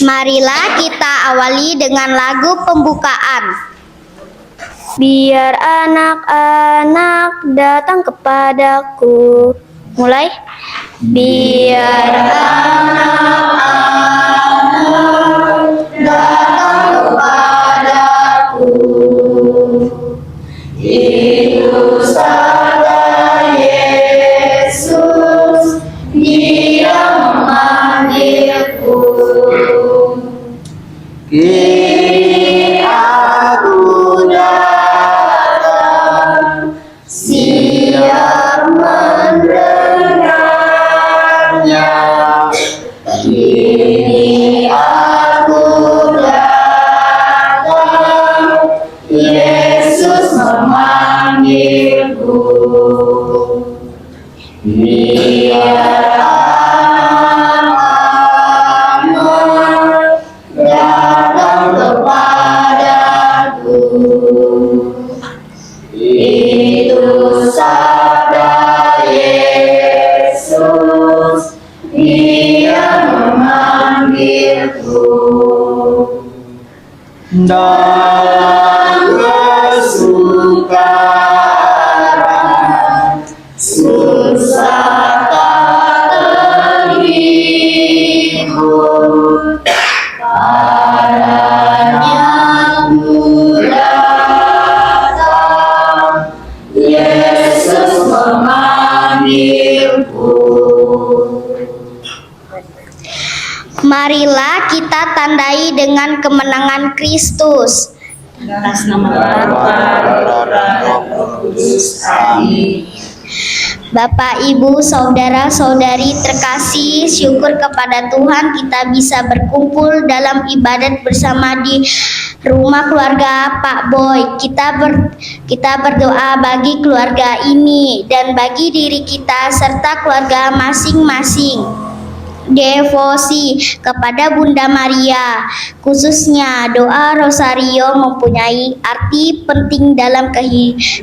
Marilah kita awali dengan lagu pembukaan. Biar anak-anak datang kepadaku. Mulai. Biar anak-anak datang kepadaku. Itu sabda Yesus, Dia memanggilku. Kini aku datang, siap mendengarnya. Kini aku datang, Yesus memanggilku. Biar anak-anak datang kepadaku. Itu sabda Yesus, Dia memanggilku. Dalam kesukaran, susah tak terhibur, padanya ku datang, Yesus memanggilku. Marilah kita tandai dengan kemenangan Kristus. Atas nama Bapa, dan Roh Kudus. Amin. Bapak, Ibu, saudara-saudari terkasih, syukur kepada Tuhan kita bisa berkumpul dalam ibadat bersama di rumah keluarga Pak Boy. Kita berdoa bagi keluarga ini dan bagi diri kita serta keluarga masing-masing. Devosi kepada Bunda Maria, khususnya doa Rosario mempunyai arti penting dalam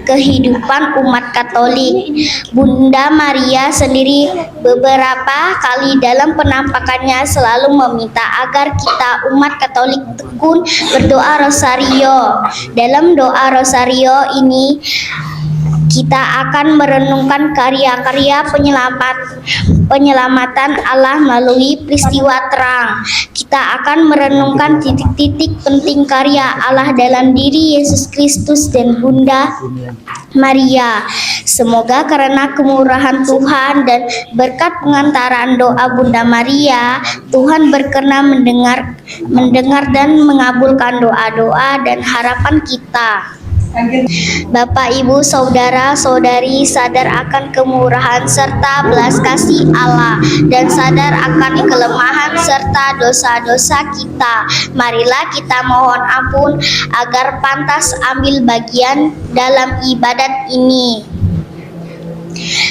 kehidupan umat Katolik. Bunda Maria sendiri beberapa kali dalam penampakannya selalu meminta agar kita umat Katolik tekun berdoa Rosario. Dalam doa Rosario ini kita akan merenungkan karya-karya penyelamatan Allah melalui peristiwa terang. Kita akan merenungkan titik-titik penting karya Allah dalam diri Yesus Kristus dan Bunda Maria. Semoga karena kemurahan Tuhan dan berkat pengantaran doa Bunda Maria, Tuhan berkenan mendengar dan mengabulkan doa-doa dan harapan kita. Bapak, Ibu, saudara-saudari sadar akan kemurahan serta belas kasih Allah dan sadar akan kelemahan serta dosa-dosa kita. Marilah kita mohon ampun agar pantas ambil bagian dalam ibadat ini.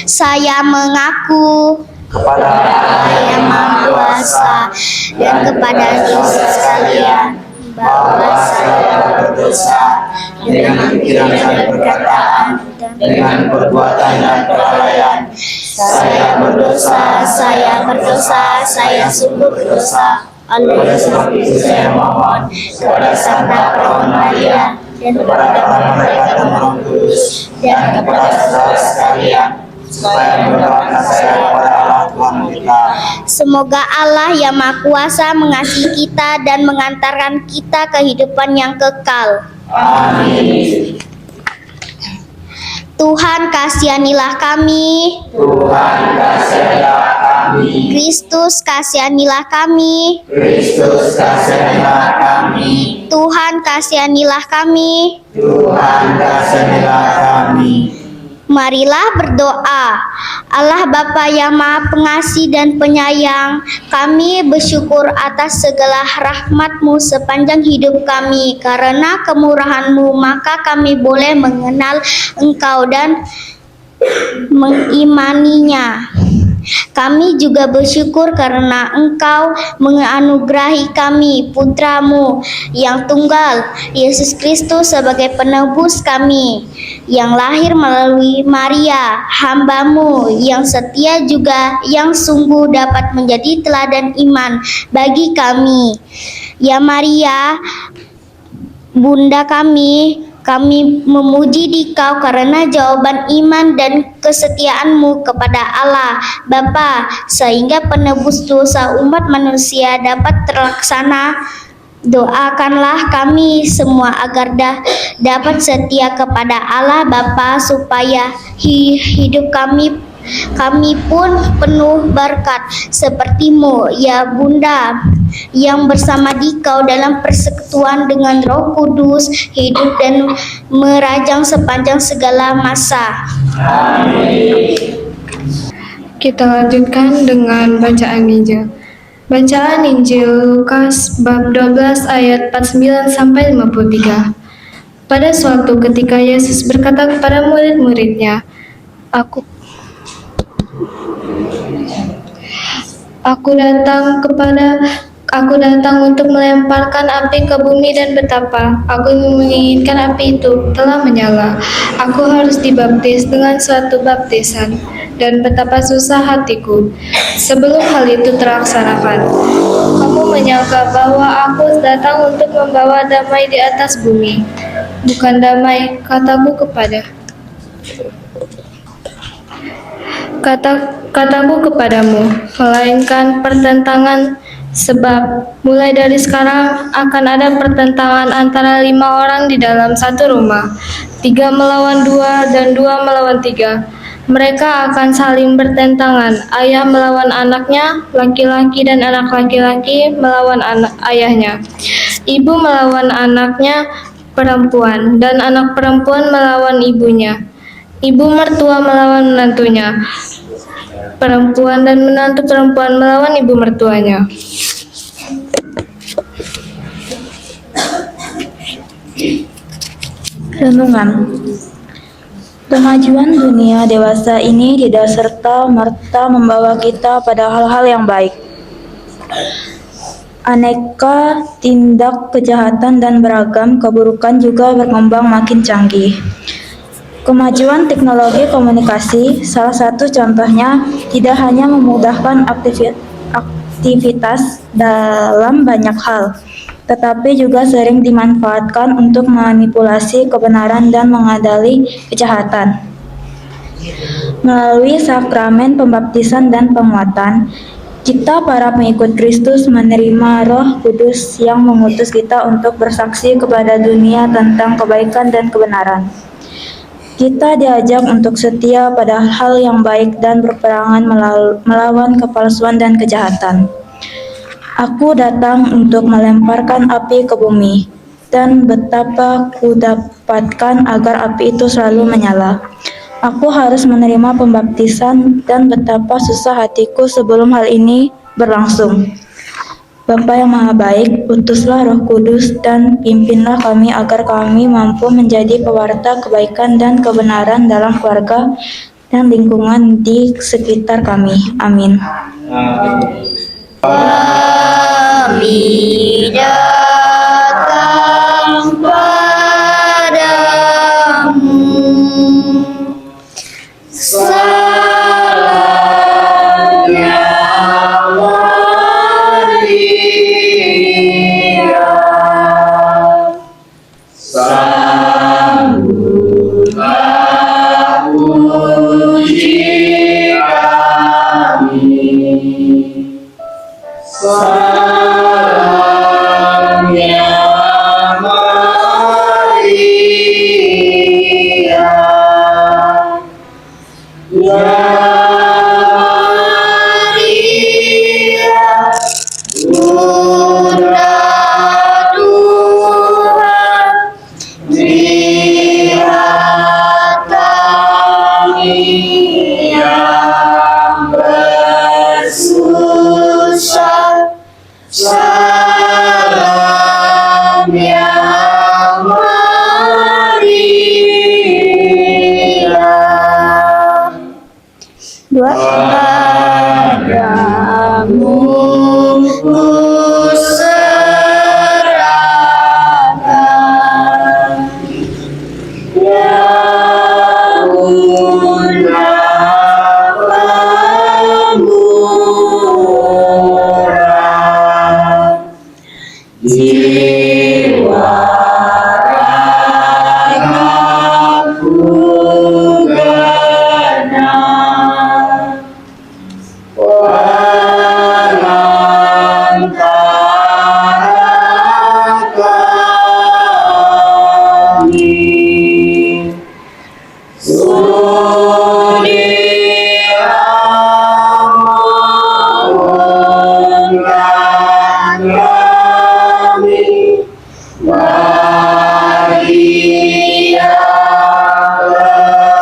Saya mengaku Kepada Allah yang Maha Kuasa dan kepada dosa sekalian, bahwa saya berdosa dengan pikiran dan perkataan, dengan perbuatan dan kelalaian. Saya berdosa, saya sungguh berdosa. Oleh sebab itu saya mohon kepada Santa Perawan Maria dan kepada para malaikat dan Roh Kudus dan kepada saudara sekalian, supaya mendoakan saya kepada Allah Tuhan kita. Semoga Allah yang Maha Kuasa mengasihi kita dan mengantarkan kita kehidupan yang kekal. Amin. Tuhan kasihanilah kami. Tuhan kasihilah kami. Kristus kasihanilah kami. Kristus kasihilah kami. Tuhan kasihanilah kami. Tuhan kasihilah kami. Marilah berdoa. Allah Bapa yang Maha Pengasih dan Penyayang, kami bersyukur atas segala rahmat-Mu sepanjang hidup kami. Karena kemurahan-Mu, maka kami boleh mengenal Engkau dan mengimaninya. Kami juga bersyukur karena Engkau menganugerahi kami putra-Mu yang tunggal, Yesus Kristus sebagai penebus kami, yang lahir melalui Maria, hamba-Mu yang setia juga, yang sungguh dapat menjadi teladan iman bagi kami. Ya Maria, Bunda kami memuji Dikau karena jawaban iman dan kesetiaan-Mu kepada Allah Bapa, sehingga penebus dosa umat manusia dapat terlaksana. Doakanlah kami semua agar dapat setia kepada Allah Bapa, supaya hidup kami pun penuh berkat seperti-Mu, ya Bunda, yang bersama Dikau dalam persekutuan dengan Roh Kudus, hidup dan merajang sepanjang segala masa. Kita lanjutkan dengan bacaan Injil. Bacaan Injil Lukas bab 12 ayat 49 sampai 53. Pada suatu ketika Yesus berkata kepada murid-muridnya, Aku datang untuk melemparkan api ke bumi, dan betapa aku menginginkan api itu telah menyala. Aku harus dibaptis dengan suatu baptisan, dan betapa susah hatiku sebelum hal itu terlaksanakan. Kamu menyangka bahwa aku datang untuk membawa damai di atas bumi. Bukan damai, kataku kepadamu, melainkan pertentangan. Sebab mulai dari sekarang akan ada pertentangan antara 5 orang di dalam satu rumah, 3 melawan 2 dan 2 melawan 3. Mereka akan saling bertentangan, ayah melawan anaknya laki-laki dan anak laki-laki melawan ayahnya, ibu melawan anaknya perempuan, dan anak perempuan melawan ibunya, ibu mertua melawan menantunya perempuan, dan menantu perempuan melawan ibu mertuanya. Renungan. Kemajuan dunia dewasa ini tidak serta-merta membawa kita pada hal-hal yang baik. Aneka tindak kejahatan dan beragam keburukan juga berkembang makin canggih. Kemajuan teknologi komunikasi, salah satu contohnya, tidak hanya memudahkan aktivitas dalam banyak hal, tetapi juga sering dimanfaatkan untuk memanipulasi kebenaran dan mengadali kejahatan. Melalui sakramen pembaptisan dan penguatan, kita para pengikut Kristus menerima Roh Kudus yang mengutus kita untuk bersaksi kepada dunia tentang kebaikan dan kebenaran. Kita diajak untuk setia pada hal yang baik dan berperangan melawan kepalsuan dan kejahatan. Aku datang untuk melemparkan api ke bumi, dan betapa ku dapatkan agar api itu selalu menyala. Aku harus menerima pembaptisan, dan betapa susah hatiku sebelum hal ini berlangsung. Bapa yang Maha Baik, utuslah Roh Kudus dan pimpinlah kami agar kami mampu menjadi pewarta kebaikan dan kebenaran dalam keluarga dan lingkungan di sekitar kami. Amin. Kami datang padamu, Salamnya Maria, sambutlah puji kami. Salamnya Maria, ya Maria, Bunda Tuhan, lihat kami yang bersusah. Salamnya Maria. Maria. jiwa ragaku genap perantara kami sudi memohonkan kami Maria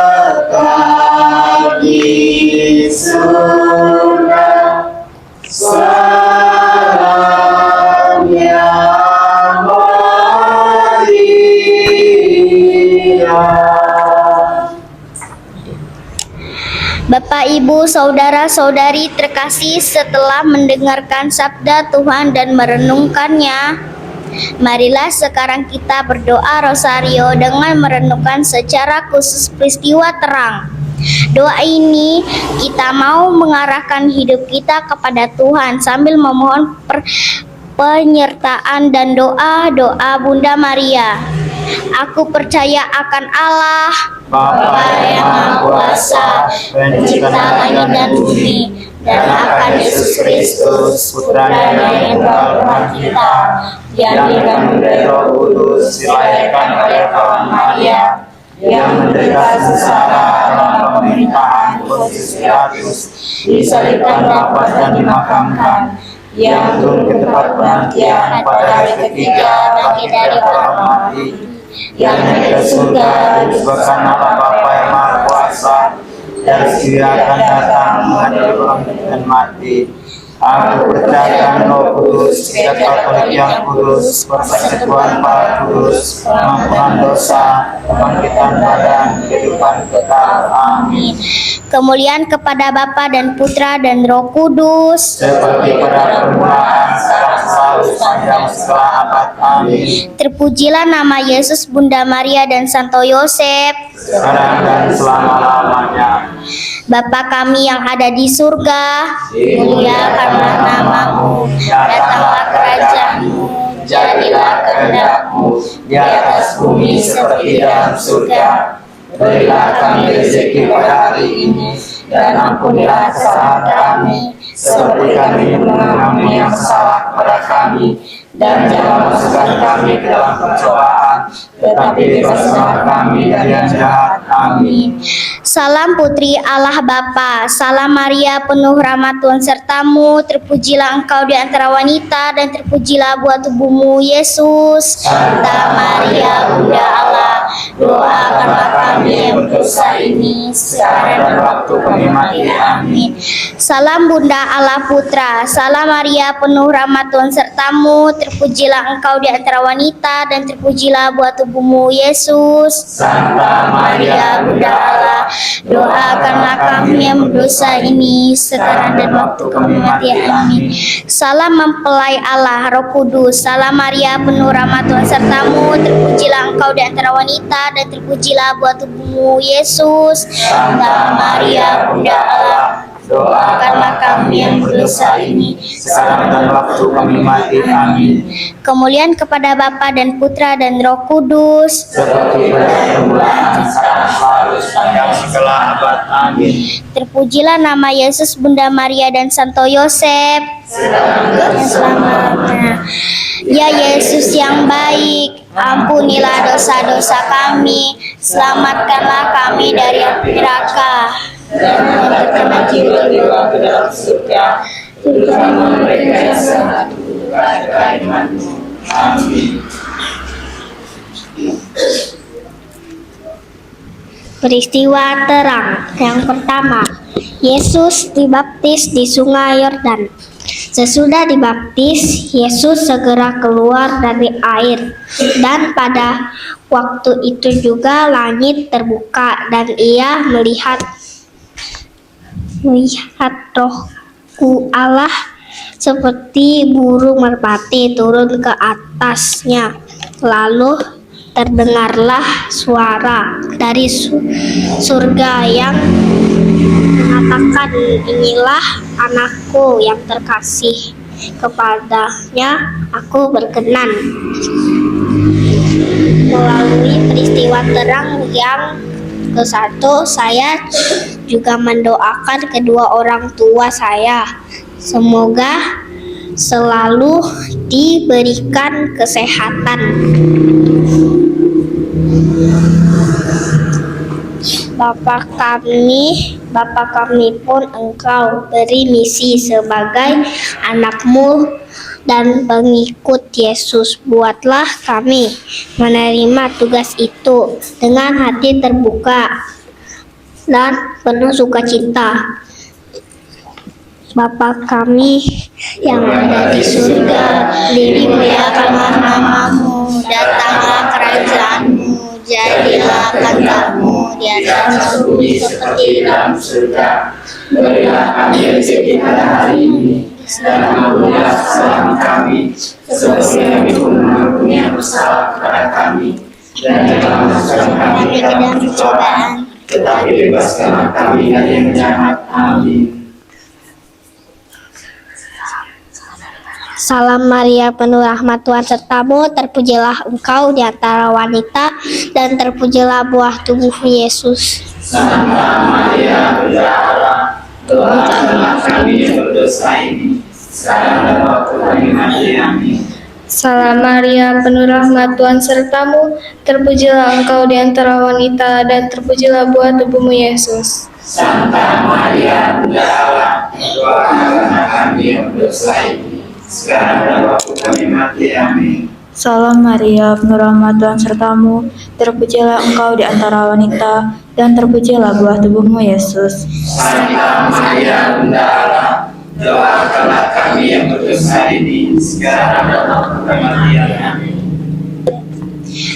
lekat di surga salam ya Maria. Bapak, Ibu, saudara-saudari terkasih, setelah mendengarkan sabda Tuhan dan merenungkannya, marilah sekarang kita berdoa rosario dengan merenungkan secara khusus peristiwa terang. Doa ini kita mau mengarahkan hidup kita kepada Tuhan sambil memohon penyertaan dan doa Bunda Maria. Aku percaya akan Allah, Bapa yang Maha Kuasa, pencipta langit dan bumi, dan akan Yesus Kristus, putranya yang Tuhan kita, yang dikandung dari Roh Kudus, dilahirkan oleh Kawan Maria, yang menderita sengsara dalam pemerintahan Pontius Pilatus, disalibkan, wafat dan dimakamkan, yang turun ke tempat penantian pada hari ketiga bangkit dari orang mati, yang naik ke surga disebabkan Allah Bapa yang Maha Kuasa, dan segera akan datang mengadili orang hidup dan mati. Aku percaya Roh Kudus, Gereja Katolik yang kudus, persekutuan para kudus, pengampunan dosa, kebangkitan badan, kehidupan kekal. Amin. kemuliaan kepada Bapa dan Putra dan Roh Kudus, Seperti pada permulaan, sekarang selalu sepanjang segala abad. Amin. terpujilah nama Yesus, Bunda Maria dan Santo Yosef. Sekarang dan selama-lamanya. Bapa kami yang ada di surga, muliakanlah namamu, datanglah kerajaanmu, jadilah kehendakmu di atas bumi seperti dalam surga. Berilah kami rezeki pada hari ini, dan ampunilah kesalahan kami, seperti kami mengampuni yang salah kepada kami. Dan jangan masukkan kami ke dalam pencobaan, tetapi bebaskanlah kami dari yang jahat. Amin. Salam Putri Allah Bapa, salam Maria penuh rahmat Tuhan sertamu, terpujilah engkau di antara wanita dan terpujilah buah tubuhmu Yesus. Santa Maria Bunda Allah, doakanlah kami yang berdosa ini sekarang dan waktu kami mati. Amin. Salam Bunda Allah Putra, salam Maria penuh rahmat Tuhan sertamu, terpujilah engkau di antara wanita dan terpujilah buah tubuhmu Yesus. Santa Maria Bunda Allah, doakanlah kami yang berdosa ini sekarang dan waktu kami mati. Amin. Salam mempelai Allah Roh Kudus, salam Maria penuh rahmat Tuhan sertamu, terpujilah engkau di antara wanita dan terpujilah buah tubuhmu Yesus. Santa Maria Bunda Allah, doakanlah kami yang berdosa ini sekarang dan waktu kami mati. Amin. kemuliaan kepada Bapa dan Putra dan Roh Kudus, Seperti pada permulaan, sekarang selalu sepanjang segala abad. Amin. terpujilah nama Yesus, Bunda Maria dan Santo Yosef. Dan selamanya. Ya Yesus yang baik, ampunilah dosa-dosa kami, selamatkanlah kami dari api neraka, Dan mengantarkanlah jiwa-jiwa ke dalam surga, terutama mereka yang sangat membutuhkan kehadiran-Mu. Amin. Peristiwa terang yang pertama, Yesus dibaptis di Sungai Yordan. Sesudah dibaptis, Yesus segera keluar dari air, dan pada waktu itu juga langit terbuka dan ia melihat Roh Allah seperti burung merpati turun ke atasnya. Lalu terdengarlah suara dari surga yang mengatakan, "Inilah anakku yang terkasih, Kepadanya aku berkenan. Melalui peristiwa terang yang ke-1, saya juga mendoakan kedua orang tua saya. Semoga selalu diberikan kesehatan. Bapa kami pun Engkau beri misi sebagai anak-Mu dan pengikut Yesus. Buatlah kami menerima tugas itu dengan hati terbuka dan penuh sukacita. Bapa kami yang ada di surga, dimuliakanlah nama-Mu, datanglah kerajaan-Mu, jadilah kehendak-Mu di atas bumi seperti di dalam surga. Berilah kami rezeki pada hari ini, dan ampunilah kesalahan kami, seperti kami pun mengampuni yang bersalah kepada kami. Dan janganlah masukkan kami ke dalam pencobaan, tetapi bebaskanlah kami dari yang jahat. Amin. Salam Maria, penuh rahmat, Tuhan sertamu, terpujilah Engkau di antara wanita, dan terpujilah buah tubuhmu Yesus. Santa Maria, Bunda Allah, doakanlah kami yang berdosa ini, sekarang dan waktu kami mati. Amin. Salam Maria, penuh rahmat, Tuhan sertamu, terpujilah Engkau di antara wanita, dan terpujilah buah tubuhmu Yesus. Santa Maria, Bunda Allah, doakanlah kami yang berdosa ini, sekarang dan waktu kami mati. Amin. Salam Maria, penuh rahmat, Tuhan sertamu, terpujilah Engkau di antara wanita, dan terpujilah buah tubuhmu Yesus. Santa Maria, Bunda Allah, doakanlah kami yang berdosa ini, sekarang dan waktu kami mati. Amin.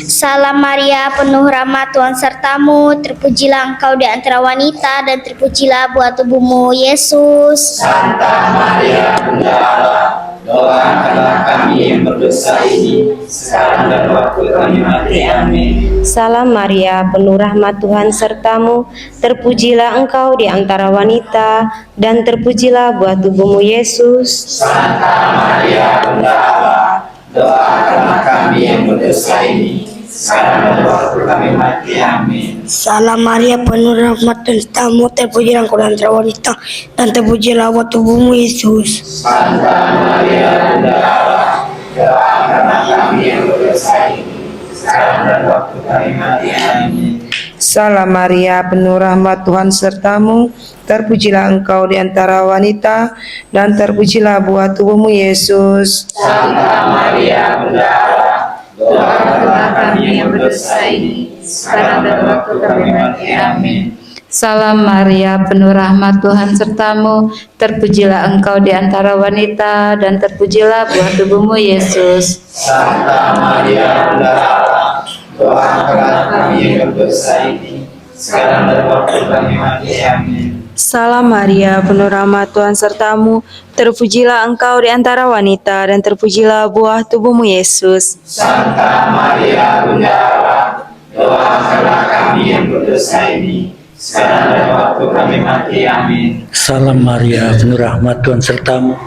Salam Maria, penuh rahmat, Tuhan sertamu, terpujilah Engkau di antara wanita, dan terpujilah buah tubuhmu Yesus. Santa Maria, Bunda Allah, doakanlah kami yang berdosa ini, sekarang dan waktu kami mati. Amin. Salam Maria, penuh rahmat, Tuhan sertamu, terpujilah Engkau di antara wanita, dan terpujilah buah tubuhmu Yesus. Santa Maria, Bunda Allah, doakanlah kami yang berdosa ini, sekarang dan waktu kami mati. Amin. Salam Maria, penuh rahmat dan sertamu, terpujilah Engkau di antara wanita, dan terpujilah buah tubuhmu Yesus. Santa Maria, Bunda Allah, doakanlah kami yang berdosa ini, sekarang dan waktu kami mati. Amin. Salam Maria, penuh rahmat, Tuhan sertamu, terpujilah Engkau di antara wanita, dan terpujilah buah tubuhmu Yesus. Santa Maria, Bunda Allah, doakanlah kami yang berdosa ini, sekarang dan waktu kami mati. Amin. Salam Maria, penuh rahmat, Tuhan sertamu, terpujilah Engkau di antara wanita, dan terpujilah buah tubuhmu Yesus. Santa Maria, Bunda Allah, doakanlah kami yang berdosa ini, sekarang dan waktu kami mati. Amin. Salam Maria, penuh rahmat, Tuhan sertamu, terpujilah Engkau di antara wanita, dan terpujilah buah tubuhmu Yesus. Santa Maria, Bunda Allah, doakanlah kami yang berdosa ini, sekarang dan waktu kami mati. Amin. Salam Maria, penuh rahmat, Tuhan sertamu,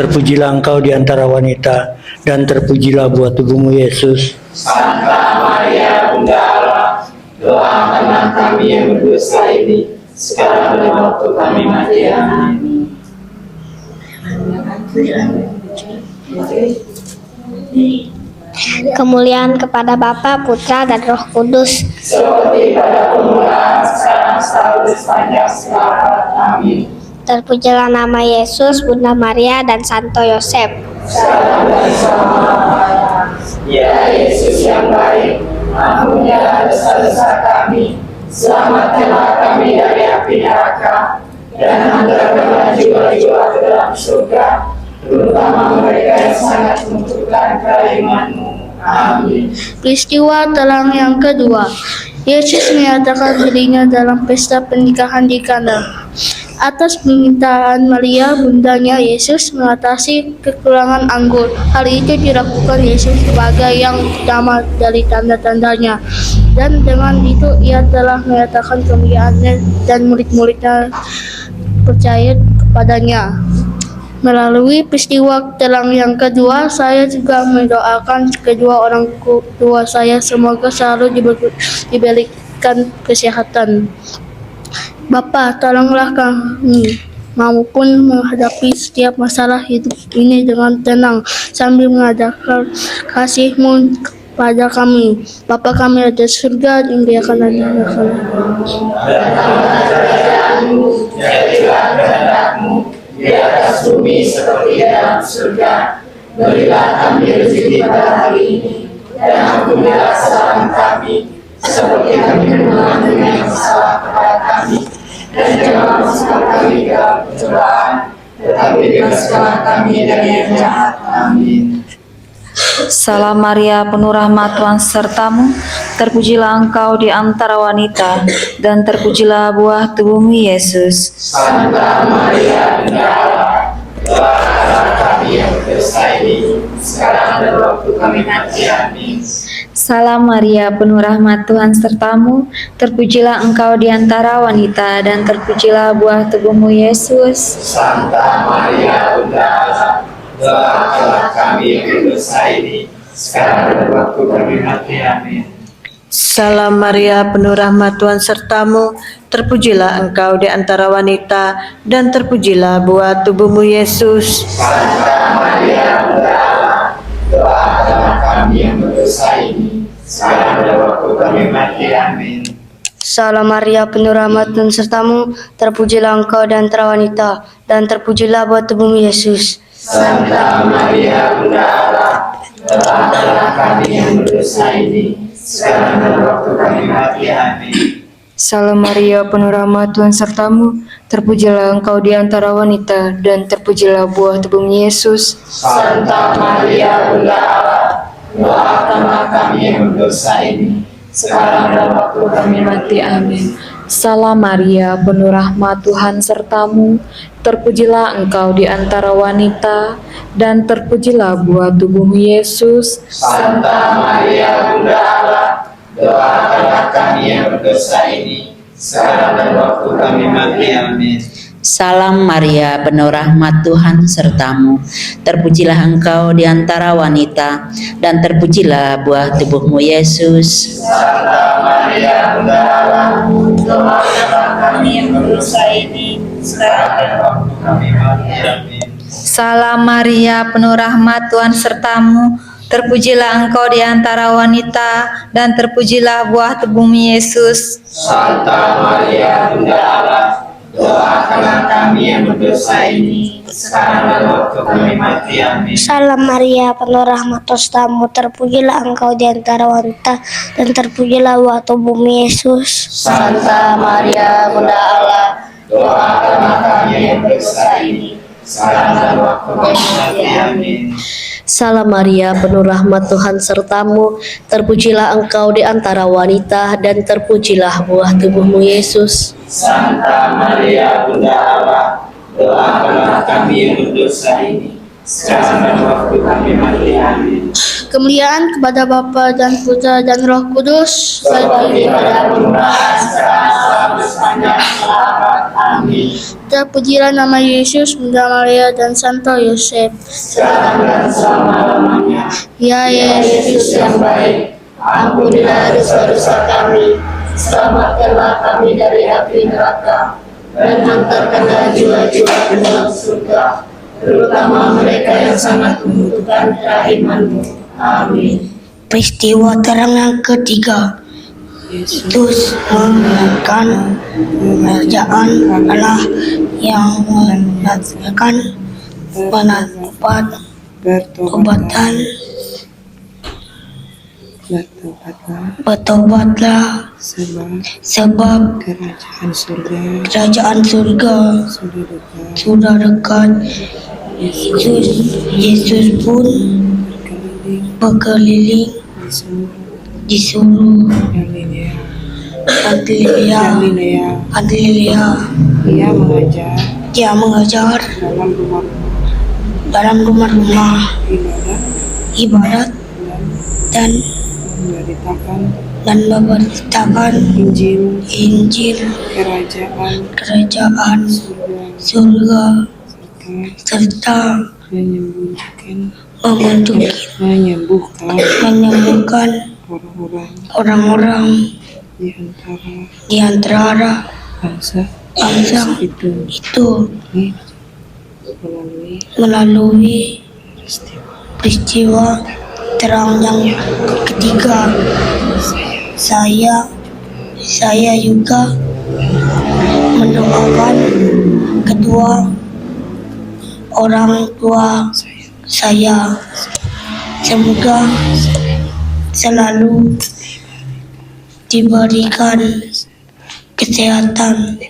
terpujilah Engkau di antara wanita, dan terpujilah buah tubuhmu Yesus. Santa Maria, Bunda Allah, doakanlah kami yang berdosa ini, sekarang dan waktu kami mati. Amin. Kemuliaan kepada Bapa, Putra, dan Roh Kudus. Seperti pada permulaan, sekarang, selalu, sepanjang segala. Amin. Terpujilah nama Yesus, Bunda Maria, dan Santo Yosef. Salam dan salam, ya Yesus yang baik, ampunilah dosa-dosa kami, selamatkanlah kami dari api neraka, dan antarkanlah jiwa-jiwa ke dalam surga, terutama mereka yang sangat membutuhkan kerimanan-Mu. Amin. Peristiwa terang yang kedua, Yesus menyatakan dirinya dalam pesta pernikahan di Kana. Atas permintaan Maria, bundanya Yesus mengatasi kekurangan anggur. Hal itu dilakukan Yesus sebagai yang pertama dari tanda-tandanya. Dan dengan itu ia telah menyatakan kemuliaannya, dan murid-muridnya percaya kepadanya. Melalui peristiwa terang yang kedua, saya juga mendoakan kedua orang tua saya semoga selalu diberikan kesehatan. Bapa, tolonglah kami maupun menghadapi setiap masalah hidup ini dengan tenang sambil mengajarkan kasih-Mu pada kami. Bapa kami ada di surga, dimuliakan nama-Mu. Jadilah kehendak-Mu di atas bumi seperti dalam surga. Berilah kami rezeki pada hari ini, dan ampunilah kesalahan kami, seperti kami mengampuni yang bersalah kepada kami. Dan jangan masukkan kami ke dalam pencobaan, tetapi bebaskanlah kami dari yang jahat. Amin. Salam Maria, penuh rahmat, Tuhan sertamu. Terpujilah engkau di antara wanita, dan terpujilah buah tubuhmu, Yesus. Santa Maria, Bunda Allah, doakanlah kami yang berdosa ini, sekarang dan waktu kami mati. Amin. Salam Maria, penuh rahmat, Tuhan sertamu. Terpujilah engkau di antara wanita, dan terpujilah buah tubuhmu, Yesus. Santa Maria, Bunda Allah, doakanlah kami yang berdosa ini, sekarang dan waktu kami mati. Amin. Salam Maria, penuh rahmat, Tuhan sertamu. Terpujilah engkau di antara wanita, dan terpujilah buah tubuhmu, Yesus. Santa Maria, Bunda Allah, doakanlah kami yang berdosa ini, sekarang dan waktu kami mati. Amin. Salam Maria, penuh rahmat Tuhan sertamu. Terpujilah engkau di antara wanita, dan terpujilah buah tubuhmu, Yesus. Santa Maria, Bunda Allah, doakanlah kami yang berdosa ini, sekarang dan waktu kami mati. Amin. Salam Maria, penuh rahmat, Tuhan sertamu. Terpujilah engkau di antara wanita, dan terpujilah buah tubuhmu, Yesus. Santa Maria, Bunda Allah, doakanlah kami yang berdosa ini, sekarang dan waktu kami mati. Amin. Salam Maria, penuh rahmat, Tuhan sertamu. Terpujilah engkau di antara wanita, dan terpujilah buah tubuhmu, Yesus. Santa Maria, Bunda Allah, doakanlah kami yang berdosa ini, sekarang dan waktu kami mati. Amin. Salam Maria, penuh rahmat, Tuhan sertamu. Terpujilah engkau di antara wanita, dan terpujilah buah tubuhmu, Yesus. Santa Maria, Bunda Allah, doakanlah kami yang berdosa ini, sekarang dan waktu kami mati. Amin. Salam Maria, penuh rahmat, Tuhan sertamu. Terpujilah engkau di antara wanita, dan terpujilah buah tubuhmu, Yesus. Santa Maria, Bunda Allah, doakanlah kami yang berdosa ini, sekarang dan waktu kami mati. Amin. Salam Maria, penuh rahmat Tuhan sertamu. Terpujilah engkau di antara wanita, dan terpujilah buah tubuhmu, Yesus. Santa Maria, Bunda Allah, doakanlah kami yang berdosa ini, sekarang dan waktu kami mati. Amin. Salam Maria, penuh rahmat Tuhan sertamu. Terpujilah engkau di antara wanita, dan terpujilah buah tubuhmu, Yesus. Santa Maria, Bunda Allah, doakanlah kami yang berdosa ini, sekarang dan waktu kami mati. Amin. Kemuliaan kepada Bapa dan Putra dan Roh Kudus. Seperti pada permulaan, sekarang, selalu, sepanjang abad. Amin. Terpujilah nama Yesus, Bunda Maria dan Santo Yosef. Sekarang dan selama-lamanya. Ya Yesus yang baik, ampunilah dosa-dosa kami, selamatkanlah kami dari api neraka, dan hantarkanlah jiwa-jiwa ke dalam surga, terutama mereka yang sangat membutuhkan kerahiman-Mu. Amin. Peristiwa terang yang ketiga, Yesus mengumumkan kerajaan Allah yang mendatangkan pertobatan. Bertobatlah sebab kerajaan surga sudah dekat. Yesus pun berkeliling di seluruh Galilea. Dia mengajar dalam rumah-rumah ibadat dan memberitakan Injil kerajaan surga serta menyembuhkan orang-orang di antara bangsa itu melalui peristiwa terang yang ketiga. Saya juga mendoakan kedua orang tua saya, semoga selalu diberikan kesehatan.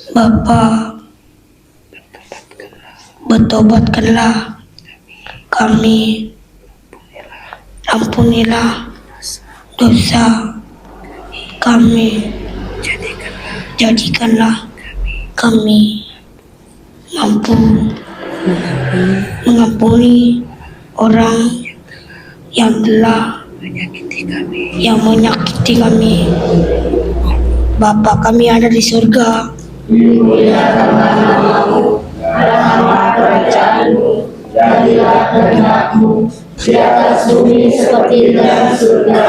Bapa, bertobatkanlah kami, ampunilah dosa kami, jadikanlah kami mampu mengampuni orang yang telah menyakiti kami. Bapa kami ada di surga, dimuliakanlah namamu, rahmat kerajaanmu, jadilah kehendakmu di atas bumi seperti di dalam surga.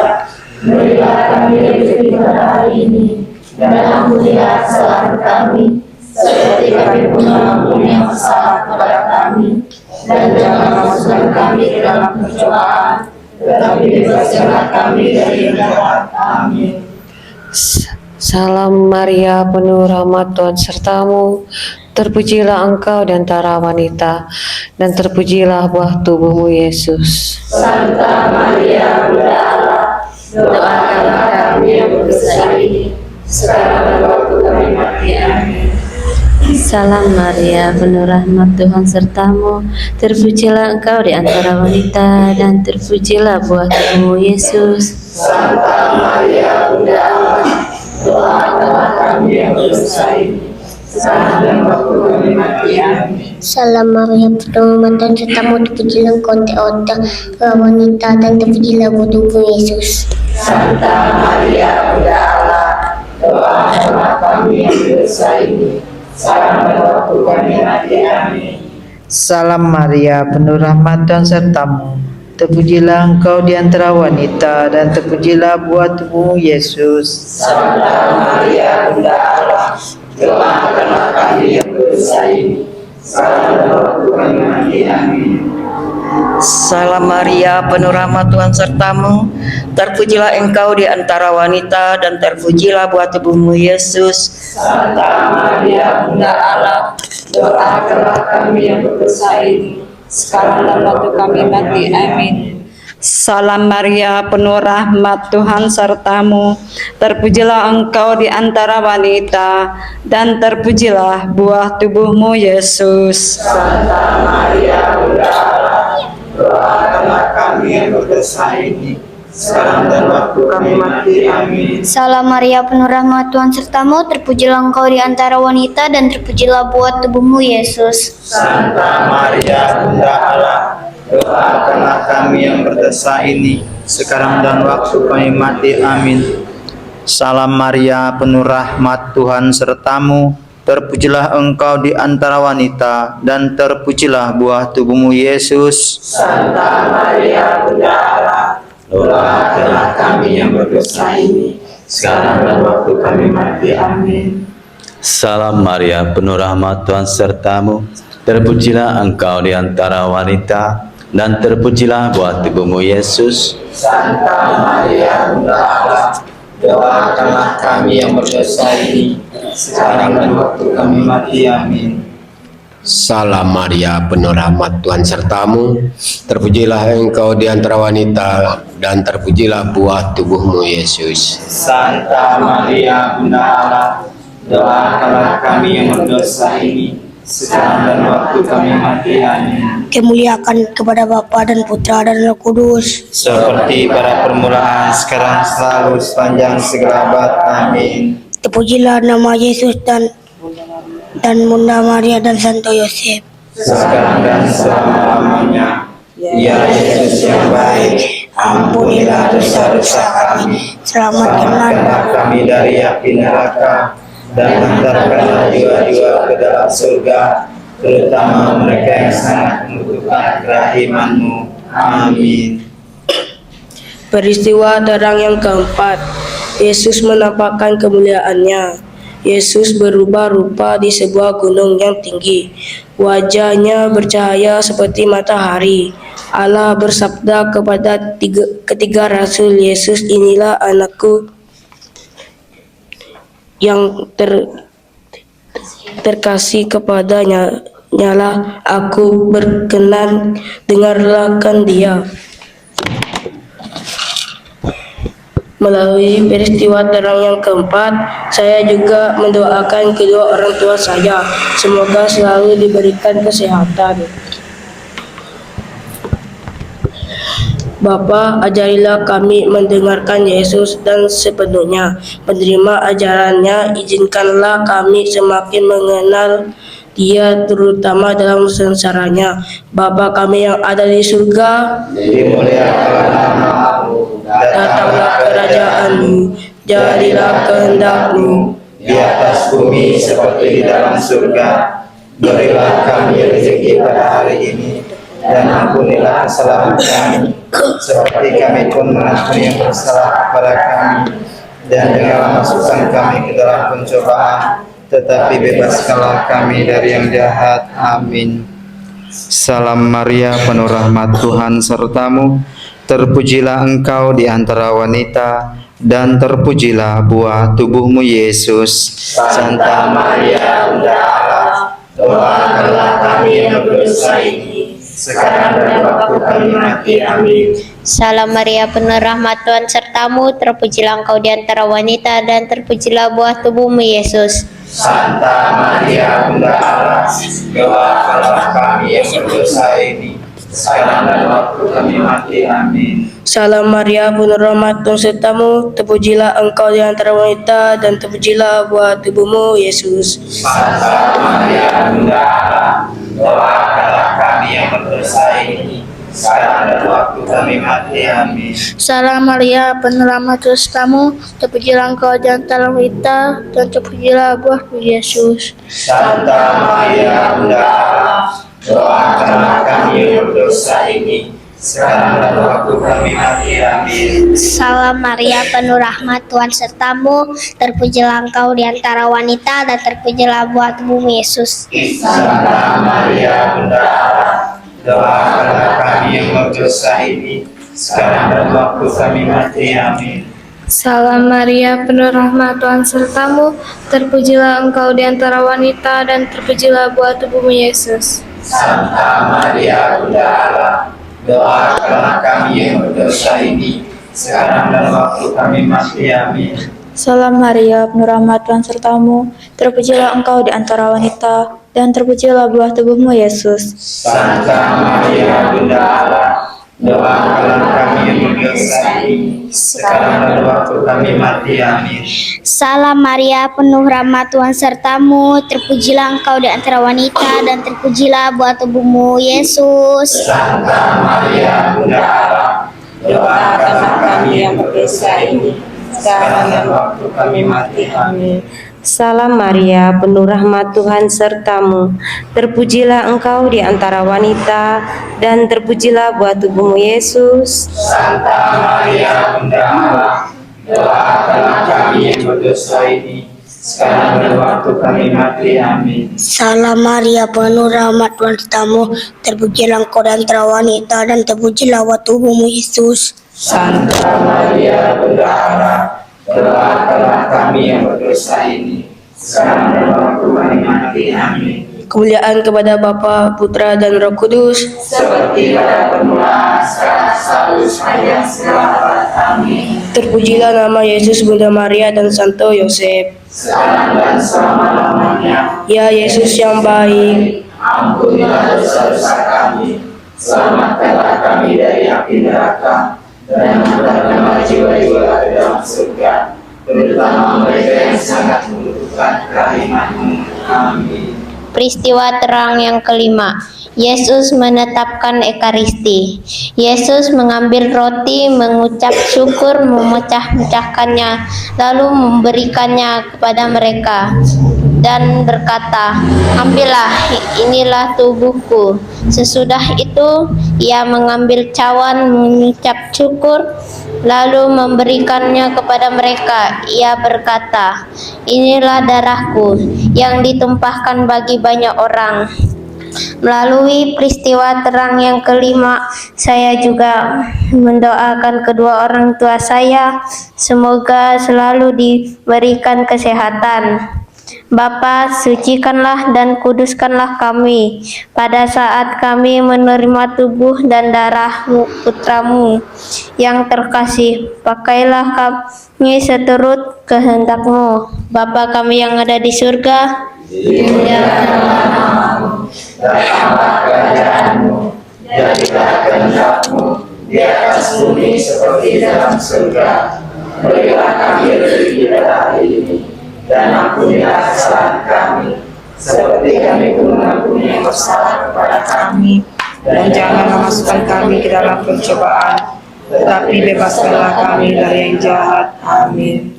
Berilah kami rezeki pada hari ini, dan ampunilah kesalahan kami, seperti kami pun mengampuni yang bersalah kepada kami, dan jangan masukkan kami ke dalam pencobaan, tetapi bebaskanlah kami dari yang jahat. Amin. Salam Maria, penuh rahmat Tuhan sertamu, terpujilah engkau di antara wanita, dan terpujilah buah tubuhmu Yesus. Santa Maria, Bunda Allah, doakanlah kami yang berdosa ini, sekarang dan waktu kami mati. Amin. Salam Maria, penuh rahmat Tuhan sertamu, terpujilah engkau di antara wanita, dan terpujilah buah tubuhmu Yesus. Santa Maria, Bunda Allah, doakanlah kami yang berdosa ini, sekarang dan waktu kami mati. Amin. Salam Maria, penuh rahmat Tuhan sertamu, terpujilah engkau di antara wanita dan terpujilah buah tubuhmu Yesus. Santa Maria, Bunda Allah, doakanlah kami yang berdosa ini, sekarang dan waktu kami mati. Amin. Salam Maria, penuh rahmat Tuhan sertamu, terpujilah engkau di antara wanita, dan terpujilah buah tubuhmu Yesus. Santa Maria, Bunda Allah, doakanlah kami yang berdosa ini, sekarang dan waktu kami mati. Amin. Salam Maria, penuh rahmat Tuhan sertamu, terpujilah engkau di antara wanita, dan terpujilah buah tubuhmu Yesus. Santa Maria, Bunda Allah, doakanlah kami yang berdosa ini, sekarang dan waktu kami mati. Amin. Salam Maria, penuh rahmat Tuhan sertamu, terpujilah engkau di antara wanita, dan terpujilah buah tubuhmu Yesus. Santa Maria, Bunda Allah, doakanlah kami yang berdosa ini, sekarang dan waktu kami mati. Amin. Salam Maria, penuh rahmat Tuhan sertamu, terpujilah engkau di antara wanita, dan terpujilah buah tubuhmu Yesus. Santa Maria, Bunda Allah, doakanlah kami yang berdosa ini, sekarang dan waktu kami mati. Amin. Salam Maria, penuh rahmat Tuhan sertamu, terpujilah engkau di antara wanita, dan terpujilah buah tubuhmu Yesus. Santa Maria, Bunda Allah, doakanlah kami yang berdosa ini, sekarang dan waktu kami mati. Amin. Salam Maria, penuh rahmat Tuhan sertamu, terpujilah engkau di antara wanita, dan terpujilah buah tubuhmu Yesus. Santa Maria, Bunda Allah, doakanlah kami yang berdosa ini, sekarang dan waktu kami mati. Amin. Salam Maria, penuh rahmat Tuhan sertamu, terpujilah engkau di antara wanita, dan terpujilah buah tubuhmu Yesus. Santa Maria, Bunda Allah, doakanlah kami yang berdosa ini, sekarang dan waktu kami mati. Amin. Kemuliakan kepada Bapa dan Putra dan Roh Kudus, Seperti pada permulaan, sekarang, selalu, sepanjang segala abad. Amin. terpujilah nama Yesus dan Bunda Maria dan Santo Yosef. Sekarang dan selama-lamanya. Ya Yesus yang baik, ampunilah dosa-dosa kami, selamatkanlah kami dari api neraka, dan hantarkanlah jiwa-jiwa ke dalam surga, terutama mereka yang sangat membutuhkan kerahiman-Mu. Amin. Peristiwa terang yang keempat, Yesus menampakkan kemuliaannya. Yesus berubah rupa di sebuah gunung yang tinggi. Wajahnya bercahaya seperti matahari. Allah bersabda kepada ketiga rasul Yesus, inilah anakku yang terkasih kepadanya. Nyalah aku berkenan, dengarkan dia. Melalui peristiwa terang yang keempat, saya juga mendoakan kedua orang tua saya. Semoga selalu diberikan kesehatan. Bapa, ajarilah kami mendengarkan Yesus dan sepenuhnya menerima ajarannya. Izinkanlah kami semakin mengenal Dia, terutama dalam sengsaranya. Bapa kami yang ada di surga, Dimuliakanlah nama-Mu, datanglah kerajaan-Mu, jadilah kehendak-Mu di atas bumi seperti di dalam surga. Berilah kami rezeki pada hari ini, dan ampunilah kesalahan kami, seperti kami pun mengampuni yang bersalah kepada kami. Dan janganlah masukkan kami ke dalam pencobaan, tetapi bebaskanlah kami dari yang jahat. Amin. Salam Maria, penuh rahmat, Tuhan sertamu. Terpujilah engkau di antara wanita, dan terpujilah buah tubuhmu Yesus. Santa Maria, Bunda Allah, doakanlah kami yang berdosa ini, sekarang dan waktu kami mati. Amin. Salam Maria, penuh rahmat, Tuhan sertamu. Terpujilah engkau di antara wanita, dan terpujilah buah tubuhmu Yesus. Santa Maria, Bunda Allah, doakanlah kami yang berdosa ini, sekarang dan waktu kami mati. Amin. Salam Maria, penuh rahmat, Tuhan sertamu. Terpujilah engkau di antara wanita, dan terpujilah buah tubuhmu Yesus. Santa Maria, Bunda Allah, doakanlah kami yang berdosa ini, sekarang dan waktu kami mati. Amin. Salam Maria, penuh rahmat, Tuhan sertamu. Terpujilah engkau di antara wanita, dan terpujilah buah tubuh Yesus. Santa Maria, Bunda Allah, doakanlah kami yang berdosa ini, sekarang dan waktu kami mati. Amin. Salam Maria, penuh rahmat, Tuhan sertamu. Terpujilah engkau di antara wanita, dan terpujilah buah tubuhmu Yesus. Santa Maria, Bunda Allah, doakanlah kami yang berdosa ini, sekarang dan waktu kami mati. Amin. Salam Maria, penuh rahmat, Tuhan sertamu. Terpujilah engkau di antara wanita, dan terpujilah buah tubuhmu Yesus. Santa Maria, Bunda Allah, doakanlah kami yang berdosa ini, sekarang dan waktu kami mati. Amin. Salam Maria, penuh rahmat, Tuhan sertamu. Terpujilah engkau di antara wanita, dan terpujilah buah tubuhmu Yesus. Santa Maria, Bunda Allah, doakanlah kami yang berdosa ini, sekarang dan waktu kami mati. Amin. Salam Maria, penuh rahmat, Tuhan sertamu. Terpujilah engkau di antara wanita, dan terpujilah buah tubuhmu Yesus. Santa Maria, Bunda Allah, doakanlah kami yang berdosa ini, sekarang dan waktu kami mati. Amin. Salam Maria, penuh rahmat, Tuhan sertamu. Terpujilah engkau di antara wanita, dan terpujilah buah tubuhmu Yesus. Santa Maria, Bunda Allah, doakanlah kami yang berdosa ini, sekarang dan waktu kami mati. Amin. Salam Maria, penuh rahmat, Tuhan sertamu. Terpujilah engkau di antara wanita, dan terpujilah buah tubuhmu Yesus. Santa Maria, Bunda Allah, doakanlah kami yang berdosa ini, sekarang dan waktu kami mati. Amin. Kemuliaan kepada Bapa, Putra, dan Roh Kudus, seperti pada permulaan, sekarang, selalu, sepanjang segala abad. Amin. terpujilah nama Yesus, Bunda Maria, dan Santo Yosef. Sekarang dan selama-lamanya. Ya Yesus yang baik, ampunilah dosa-dosa kami, selamatkanlah kami dari api neraka, dan hantarkanlah jiwa-jiwa ke dalam surga, terutama mereka yang sangat membutuhkan kerahiman-Mu. Amin. Peristiwa terang yang kelima, Yesus menetapkan Ekaristi. Yesus mengambil roti, mengucap syukur, memecah-mecahkannya, lalu memberikannya kepada mereka. dan berkata, "Ambillah, inilah tubuhku." Sesudah itu ia mengambil cawan, mengucap syukur, lalu memberikannya kepada mereka. Ia berkata, "Inilah darahku yang ditumpahkan bagi banyak orang." Melalui peristiwa terang yang kelima, saya juga mendoakan kedua orang tua saya, semoga selalu diberikan kesehatan. Bapa, sucikanlah dan kuduskanlah kami pada saat kami menerima tubuh dan darah putramu yang terkasih. Pakailah kami seturut kehendak-Mu. Bapa kami yang ada di surga, dimuliakanlah namamu, datanglah kerajaanmu, jadilah kehendak-Mu di atas bumi seperti dalam surga. Berilah kami rezeki kita hari ini, dan ampunilah kesalahan kami, seperti kami pun mengampuni yang bersalah kepada kami. Dan jangan memasukkan kami ke dalam pencobaan, tetapi bebaskanlah kami dari yang jahat. Amin.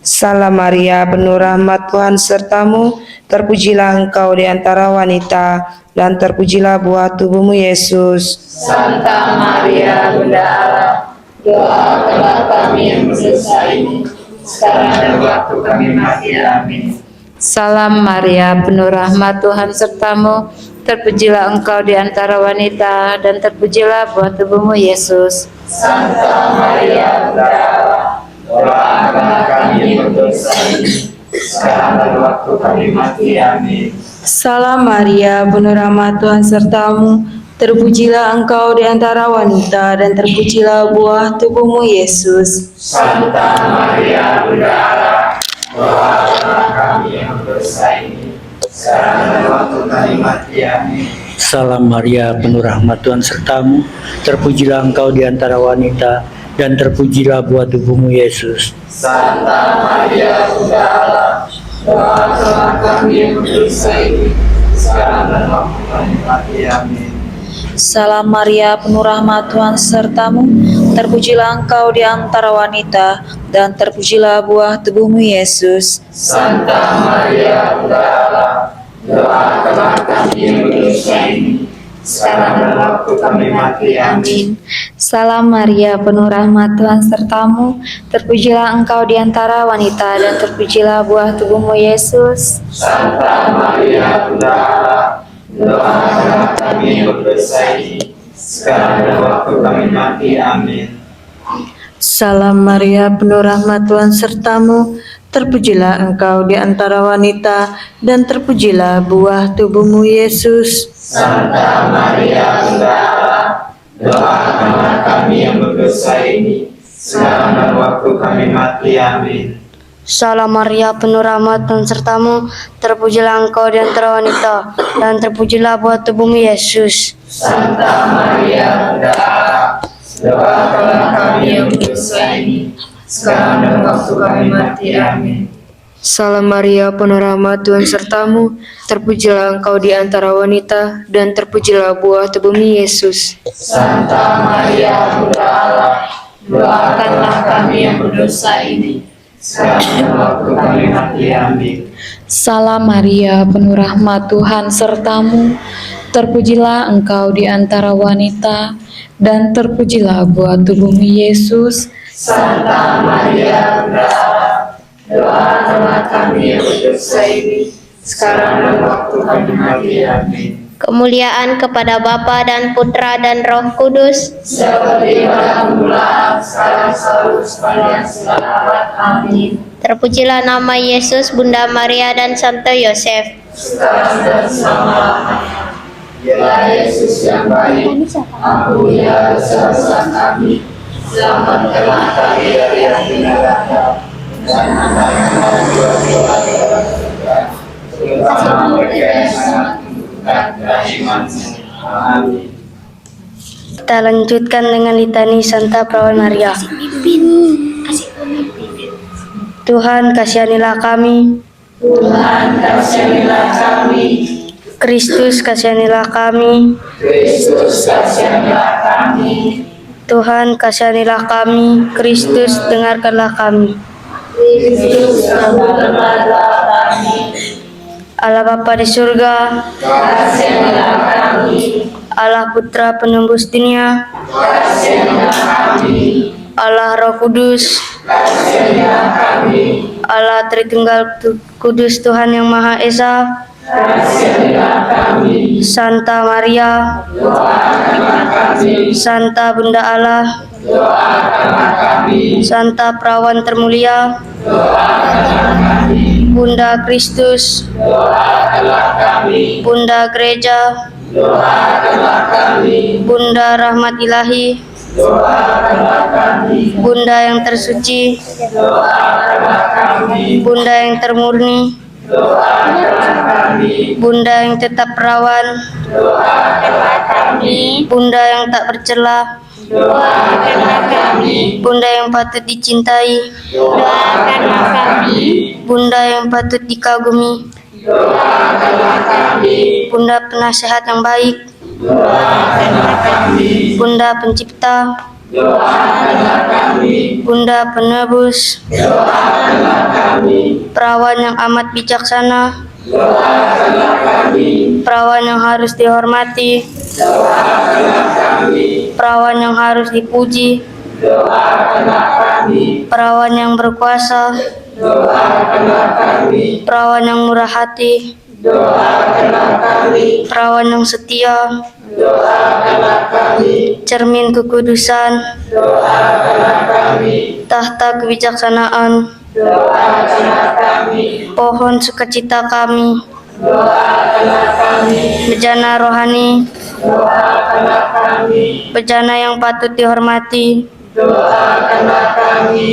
Salam Maria, penuh rahmat, Tuhan sertamu, terpujilah engkau di antara wanita, dan terpujilah buah tubuhmu Yesus. Santa Maria, Bunda Allah, doakanlah kami yang berdosa ini, sekarang dan waktu kami mati. Amin. Salam Maria, penuh rahmat, Tuhan sertamu, terpujilah engkau di antara wanita, dan terpujilah buah tubuhmu Yesus. Santa Maria, Bunda Allah, doakanlah kami yang berdosa ini, sekarang dan waktu kami mati. Amin. Salam Maria, penuh rahmat, Tuhan sertamu, terpujilah engkau di antara wanita, dan terpujilah buah tubuhmu Yesus. Santa Maria, Bunda Allah, doakanlah kami yang berdosa ini, sekarang dan waktu kami mati. Amin. Salam Maria, penuh rahmat, Tuhan sertamu, terpujilah engkau di antara wanita, dan terpujilah buah tubuhmu Yesus. Santa Maria, Bunda Allah, doakanlah kami yang berdosa ini, sekarang dan waktu kami mati. Amin. Salam Maria, penuh rahmat, Tuhan sertamu, terpujilah engkau di antara wanita, dan terpujilah buah tubuhmu Yesus. Santa Maria, Bunda Allah, doakanlah kami yang berdosa ini, sekarang dan waktu kami mati. Amin. Salam Maria, penuh rahmat, Tuhan sertamu, terpujilah engkau di antara wanita, dan terpujilah buah tubuhmu Yesus. Santa Maria, Bunda Allah, doakanlah kami yang berdosa ini, sekarang dan waktu kami mati. Amin. Salam Maria, penuh rahmat, Tuhan sertamu, terpujilah engkau di antara wanita, dan terpujilah buah tubuhmu Yesus. Santa Maria, Bunda Allah, doakanlah kami yang berdosa ini, sekarang dan waktu kami mati. Amin. Salam Maria, penuh rahmat, Tuhan sertamu, terpujilah engkau di antara wanita, dan terpujilah buah tubuhmu Yesus. Santa Maria, Bunda Allah, doakanlah kami yang berdosa ini, sekarang dan waktu kami mati. Amin. Salam Maria, penuh rahmat, Tuhan sertamu, terpujilah engkau di antara wanita, dan terpujilah buah tubuhmu Yesus. Santa Maria, Bunda Allah, doakanlah kami yang berdosa ini, sekarang dan waktu kami mati. Amin. Salam Maria, penuh rahmat, Tuhan sertamu, terpujilah engkau di antara wanita, dan terpujilah buah tubuhmu Yesus. Santa Maria, Bunda Allah, doakanlah kami yang berdosa ini, sekarang dan waktu kami mati. Amin. Kemuliaan kepada Bapa dan Putra dan Roh Kudus, seperti pada permulaan, sekarang, selalu, sepanjang segala abad. Amin. terpujilah nama Yesus, Bunda Maria dan Santo Yosef. Sekarang dan selama-lamanya. Ya Yesus yang baik, ampunilah dosa-dosa kami, selamatkanlah kami dari api neraka, dan antarkanlah jiwa-jiwa ke dalam surga, terutama mereka yang sangat membutuhkan kerahimanmu. Amin. Kita lanjutkan dengan litani Santa Perawan Maria. Tuhan kasihanilah kami. Tuhan kasihanilah kami. Kristus kasihanilah kami. Kristus kasihanilah kami. Tuhan kasihanilah kami. Kristus dengarkanlah kami. Kristus kabulkanlah doa kami. Allah Bapa di surga, kasihanlah kami. Allah Putra penembus dunia, Kasihanlah kami. Allah Roh Kudus, Kasihanlah kami. Allah Tritunggal Kudus Tuhan yang Maha Esa, Kasihanlah kami. Santa Maria, Doakanlah kami. Santa Bunda Allah, Doakanlah kami. Santa Perawan Termulia, Doakanlah kami. Bunda Kristus, Doakanlah kami. Bunda Gereja, Doakanlah kami. Bunda Rahmat Ilahi, Doakanlah kami. Bunda yang tersuci, Doakanlah kami. Bunda yang termurni, Doakanlah kami. Bunda yang tetap perawan, Doakanlah kami. Bunda yang tak bercela, Doakanlah kami. Bunda yang patut dicintai, Doakanlah kami. Bunda yang patut dikagumi, Doakanlah kami. Bunda penasehat yang baik, Doakanlah kami. Bunda pencipta, Doakanlah kami. Bunda penebus, Doakanlah kami. perawan yang amat bijaksana, Doakanlah kami. perawan yang harus dihormati, Doakanlah kami. perawan yang harus dipuji, Doakanlah kami. perawan yang berkuasa, Doakanlah kami. perawan yang murah hati, Doakanlah kami. perawan yang setia, Doakanlah kami. cermin kekudusan, Doakanlah kami. tahta kebijaksanaan, Doakanlah kami. pohon sukacita kami, Doakanlah kami. bejana rohani, Doakanlah kami. bejana yang patut dihormati, Doakanlah kami.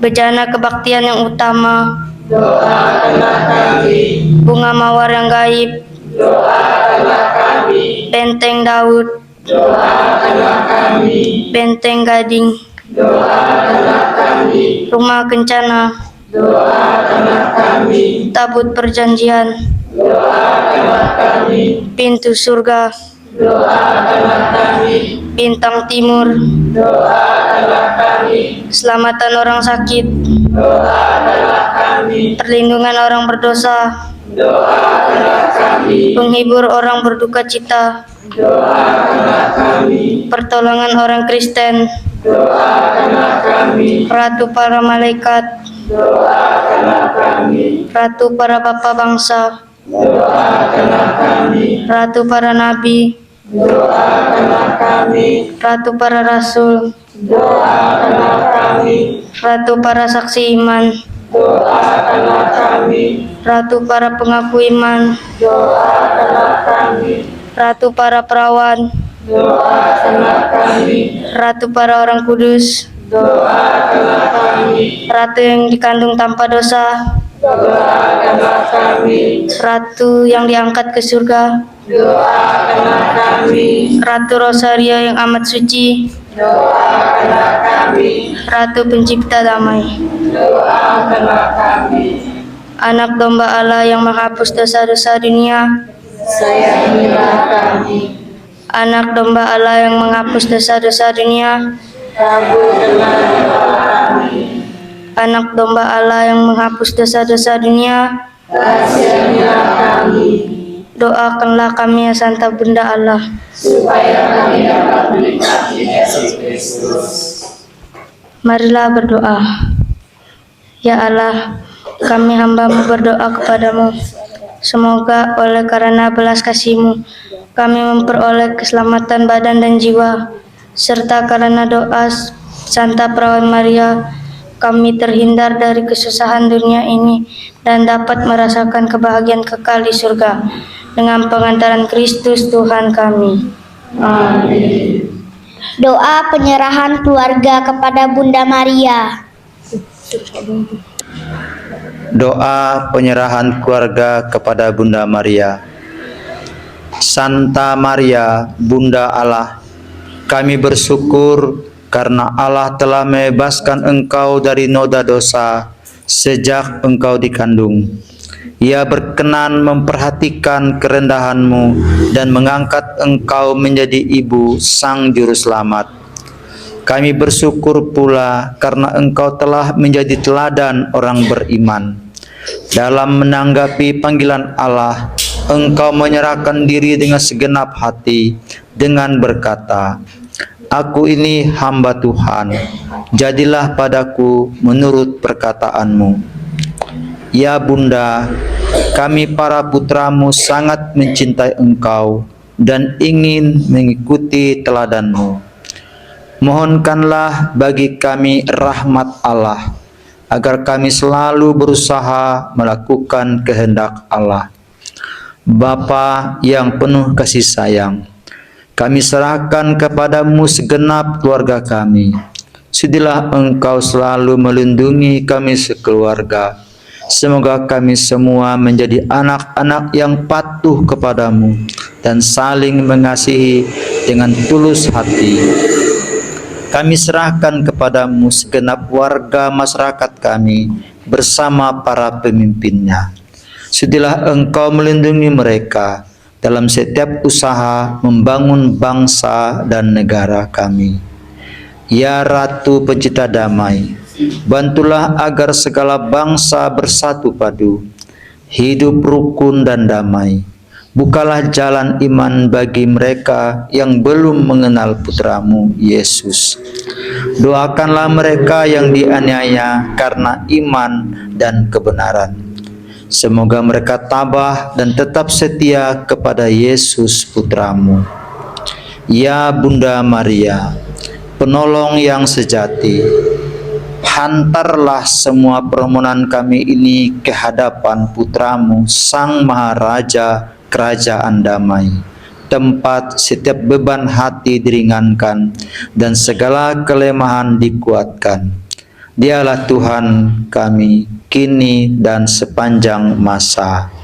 bejana kebaktian yang utama, Doakanlah kami. bunga mawar yang gaib, Doakanlah kami. benteng Daud, Doakanlah kami. benteng Gading, Doakanlah kami. rumah kencana, Doakanlah kami. tabut perjanjian, Doakanlah kami. pintu surga, Doakanlah kami. bintang timur, Doakanlah kami. keselamatan orang sakit, Doakanlah kami. perlindungan orang berdosa, Doakanlah kami. penghibur orang berduka cita, Doakanlah kami. pertolongan orang Kristen, Doakanlah kami. ratu para malaikat, Doakanlah kami. ratu para bapa bangsa, Doakanlah kami. ratu para nabi, Doakanlah kami. ratu para rasul, Doakanlah kami. ratu para saksi iman, Doakanlah kami. ratu para pengaku iman, Doakanlah kami. ratu para perawan, Doakanlah kami. ratu para orang kudus, Doakanlah kami. ratu yang dikandung tanpa dosa, Doakanlah kami. ratu yang diangkat ke surga, Doakanlah kami. ratu Rosario yang amat suci, Doakanlah kami. ratu pencipta damai, Doakanlah kami. anak domba Allah yang menghapus dosa-dosa dunia, Sayangilah kami. anak domba Allah yang menghapus dosa-dosa dunia, Kabulkanlah doa kami. anak domba Allah yang menghapus dosa-dosa dunia, Kasihanlah kami. doakanlah kami ya Santa Bunda Allah. Supaya kami dapat menikmati Yesus Kristus. Marilah berdoa. Ya Allah, kami hamba-Mu berdoa kepadamu. Semoga oleh karena belas kasih-Mu, kami memperoleh keselamatan badan dan jiwa, serta karena doa Santa Perawan Maria, kami terhindar dari kesusahan dunia ini dan dapat merasakan kebahagiaan kekal di surga dengan pengantaran Kristus Tuhan kami. Amin. Doa penyerahan keluarga kepada Bunda Maria. Doa penyerahan keluarga kepada Bunda Maria. Santa Maria, Bunda Allah, kami bersyukur karena Allah telah membebaskan engkau dari noda dosa sejak engkau dikandung. Ia berkenan memperhatikan kerendahanmu dan mengangkat engkau menjadi ibu Sang Juru Selamat. Kami bersyukur pula karena engkau telah menjadi teladan orang beriman. Dalam menanggapi panggilan Allah, engkau menyerahkan diri dengan segenap hati dengan berkata, "Aku ini hamba Tuhan, jadilah padaku menurut perkataanmu." Ya Bunda, kami para putramu sangat mencintai engkau dan ingin mengikuti teladanmu. Mohonkanlah bagi kami rahmat Allah, agar kami selalu berusaha melakukan kehendak Allah. Bapa yang penuh kasih sayang, kami serahkan kepadamu segenap keluarga kami. Sudilah engkau selalu melindungi kami sekeluarga. Semoga kami semua menjadi anak-anak yang patuh kepadamu dan saling mengasihi dengan tulus hati. Kami serahkan kepadamu segenap warga masyarakat kami bersama para pemimpinnya. Sudilah engkau melindungi mereka dalam setiap usaha membangun bangsa dan negara kami. Ya Ratu Pencipta Damai, bantulah agar segala bangsa bersatu padu, hidup rukun dan damai. Bukalah jalan iman bagi mereka yang belum mengenal putramu, Yesus. Doakanlah mereka yang dianiaya karena iman dan kebenaran. Semoga mereka tabah dan tetap setia kepada Yesus putramu. Ya Bunda Maria, penolong yang sejati, hantarlah semua permohonan kami ini ke hadapan putramu, Sang Maharaja Kerajaan Damai, tempat setiap beban hati diringankan dan segala kelemahan dikuatkan. Dialah Tuhan kami kini dan sepanjang masa.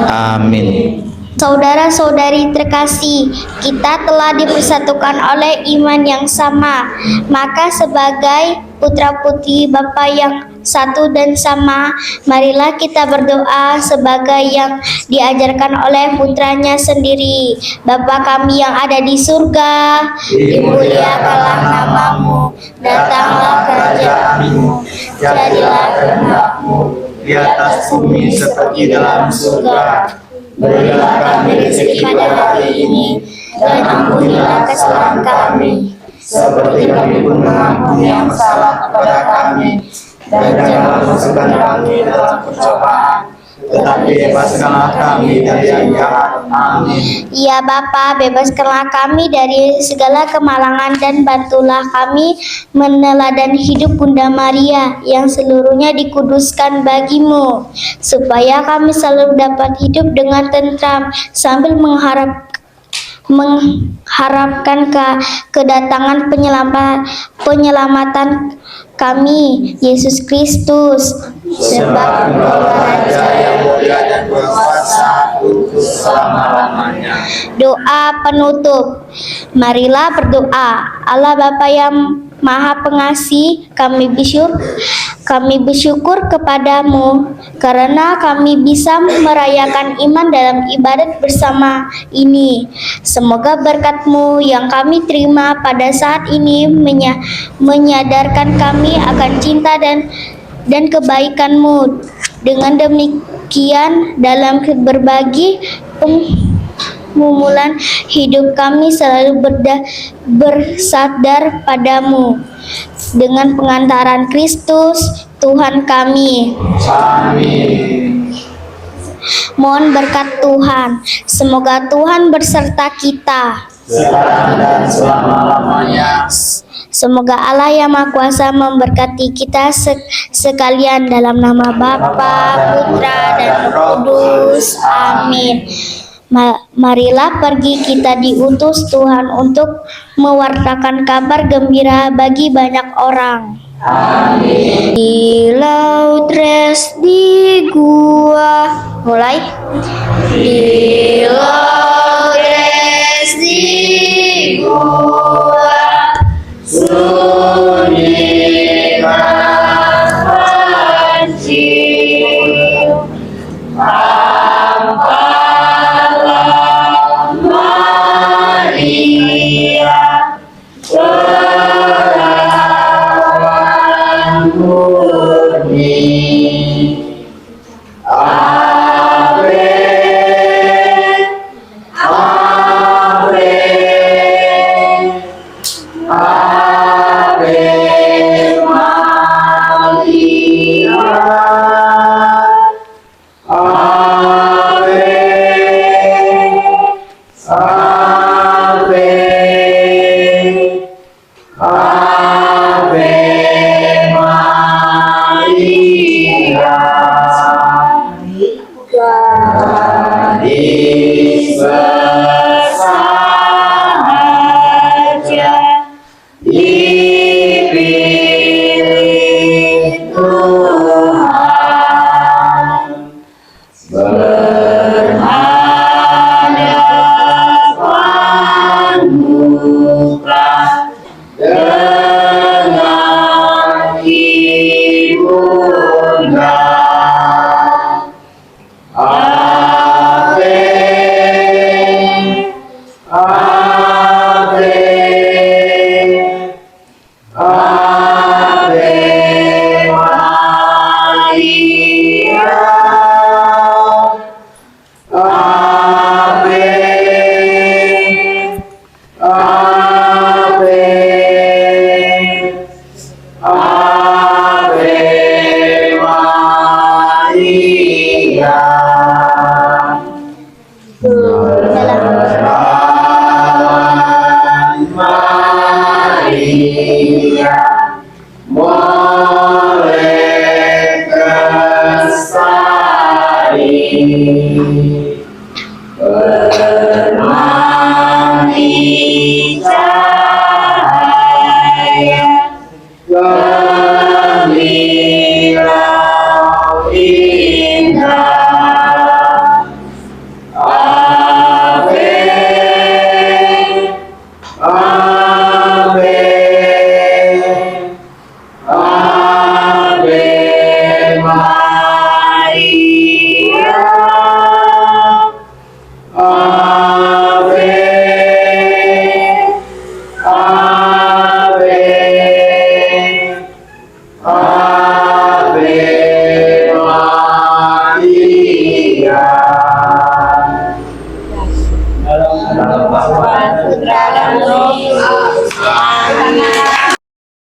Amin. Saudara-saudari terkasih, kita telah dipersatukan oleh iman yang sama. Maka sebagai putra-putri Bapa yang satu dan sama, marilah kita berdoa sebagai yang diajarkan oleh putranya sendiri. Bapa kami yang ada di surga, dimuliakanlah namamu, datanglah kerajaanmu, jadilah kehendakmu di atas bumi seperti dalam surga. Berilah kami rezeki pada hari ini, dan ampunilah kesalahan kami, seperti kami pun mengampuni yang salah kepada kami. Dan janganlah masukkan kami dalam pencobaan, tetapi bebaskanlah kami dari yang jahat. Amin. Ya Bapa, bebaskanlah kami dari segala kemalangan dan bantulah kami meneladani hidup Bunda Maria yang seluruhnya dikuduskan bagimu, supaya kami selalu dapat hidup dengan tentram sambil mengharapkan kedatangan penyelamatan kami, Yesus Kristus. Sebab Engkau Raja yang mulia dan berkuasa untuk selama-lamanya. Doa penutup. Marilah berdoa. Allah Bapa yang Maha Pengasih, kami bersyukur kepadamu karena kami bisa merayakan iman dalam ibadat bersama ini. Semoga berkat-Mu yang kami terima pada saat ini menyadarkan kami akan cinta dan kebaikan-Mu. Dengan demikian, dalam berbagi pergumulan hidup kami selalu bersandar padamu. Dengan pengantaran Kristus Tuhan kami. Amin. Mohon berkat Tuhan. Semoga Tuhan berserta kita Sekarang dan selama-lamanya. Semoga Allah yang Maha Kuasa memberkati kita sekalian dalam nama Bapa, Putra, dan Roh Kudus. Amin. Marilah pergi kita diutus Tuhan untuk mewartakan kabar gembira bagi banyak orang. Amin. Di laut res di gua, mulai. Di laut res di gua, sunyi kapan cium, tampalah Maria, perawan murni. Gadis bersahaja dipilih Tuhan, berhadapan muka dengan ibunda. Molek Lestari.